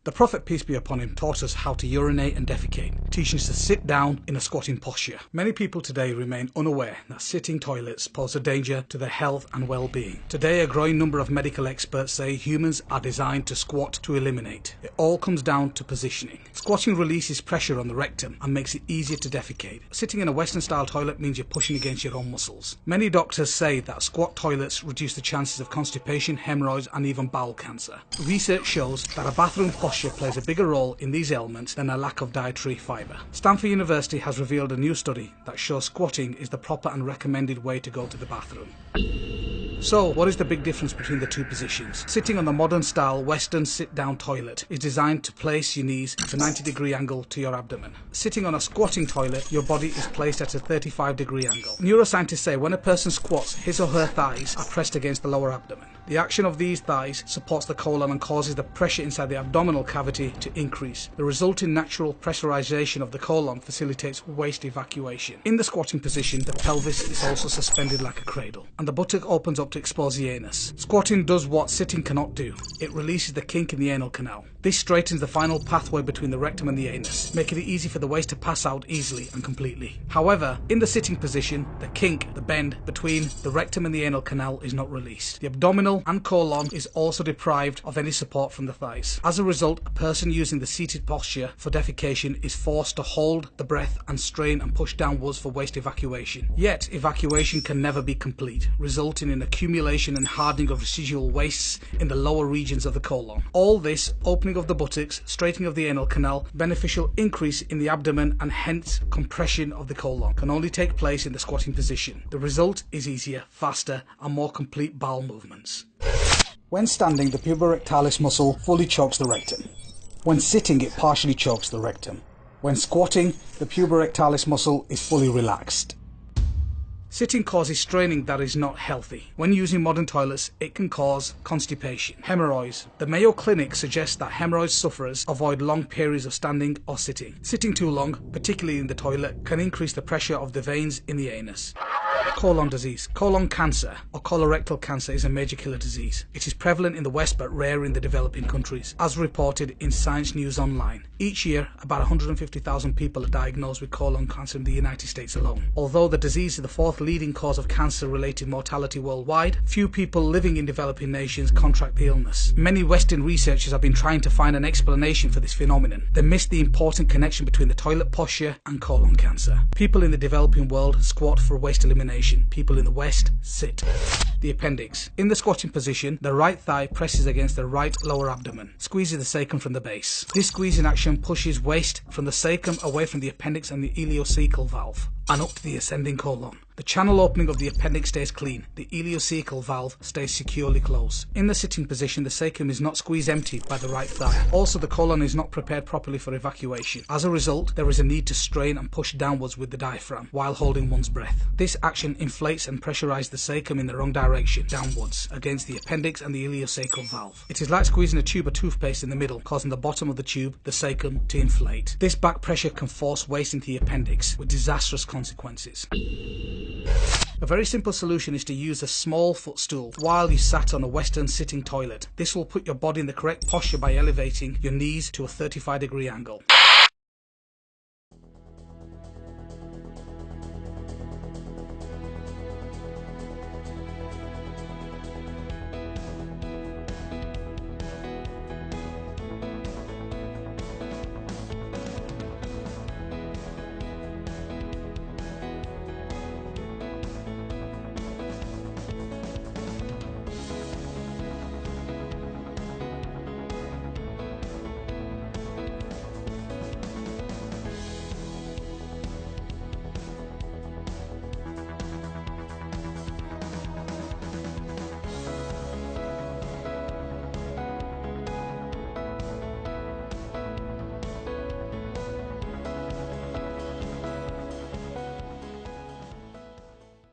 The Prophet, peace be upon him, taught us how to urinate and defecate, teaching us to sit down in a squatting posture. Many people today remain unaware that sitting toilets pose a danger to their health and well-being. Today, a growing number of medical experts say humans are designed to squat to eliminate. It all comes down to positioning. Squatting releases pressure on the rectum and makes it easier to defecate. Sitting in a Western-style toilet means you're pushing against your own muscles. Many doctors say that squat toilets reduce the chances of constipation, hemorrhoids, and even bowel cancer. Research shows that a bathroom posture plays a bigger role in these ailments than a lack of dietary fibre. Stanford University has revealed a new study that shows squatting is the proper and recommended way to go to the bathroom. So, what is the big difference between the two positions? Sitting on the modern-style Western sit-down toilet is designed to place your knees at a 90-degree angle to your abdomen. Sitting on a squatting toilet, your body is placed at a 35-degree angle. Neuroscientists say when a person squats, his or her thighs are pressed against the lower abdomen. The action of these thighs supports the colon and causes the pressure inside the abdominal cavity to increase. The resulting natural pressurization of the colon facilitates waste evacuation. In the squatting position, the pelvis is also suspended like a cradle, and the buttock opens up to expose the anus. Squatting does what sitting cannot do. It releases the kink in the anal canal. This straightens the final pathway between the rectum and the anus, making it easy for the waste to pass out easily and completely. However, in the sitting position, the kink, the bend between the rectum and the anal canal is not released. The abdominal and colon is also deprived of any support from the thighs. As a result, a person using the seated posture for defecation is forced to hold the breath and strain and push downwards for waste evacuation. Yet, evacuation can never be complete, resulting in accumulation and hardening of residual wastes in the lower regions of the colon. All this, opening of the buttocks, straightening of the anal canal, beneficial increase in the abdomen, and hence compression of the colon, can only take place in the squatting position. The result is easier, faster, and more complete bowel movements. When standing, the puborectalis muscle fully chokes the rectum. When sitting, it partially chokes the rectum. When squatting, the puborectalis muscle is fully relaxed. Sitting causes straining that is not healthy. When using modern toilets, it can cause constipation, hemorrhoids. The Mayo Clinic suggests that hemorrhoid sufferers avoid long periods of standing or sitting. Sitting too long, particularly in the toilet, can increase the pressure of the veins in the anus. Colon disease. Colon cancer or colorectal cancer is a major killer disease. It is prevalent in the West but rare in the developing countries, as reported in Science News Online. Each year, about 150,000 people are diagnosed with colon cancer in the United States alone. Although the disease is the fourth leading cause of cancer-related mortality worldwide, few people living in developing nations contract the illness. Many Western researchers have been trying to find an explanation for this phenomenon. They miss the important connection between the toilet posture and colon cancer. People in the developing world squat for waste elimination. People in the West sit. The appendix. In the squatting position, the right thigh presses against the right lower abdomen, squeezing the sacrum from the base. This squeezing action pushes waste from the sacrum away from the appendix and the ileocecal valve, and up to the ascending colon. The channel opening of the appendix stays clean. The ileocecal valve stays securely closed. In the sitting position, the sacrum is not squeezed empty by the right thigh. Also, the colon is not prepared properly for evacuation. As a result, there is a need to strain and push downwards with the diaphragm while holding one's breath. This action inflates and pressurizes the sacrum in the wrong direction, downwards, against the appendix and the ileocecal valve. It is like squeezing a tube of toothpaste in the middle, causing the bottom of the tube, the sacrum, to inflate. This back pressure can force waste into the appendix, with disastrous consequences. A very simple solution is to use a small footstool while you sat on a Western sitting toilet. This will put your body in the correct posture by elevating your knees to a 35-degree angle.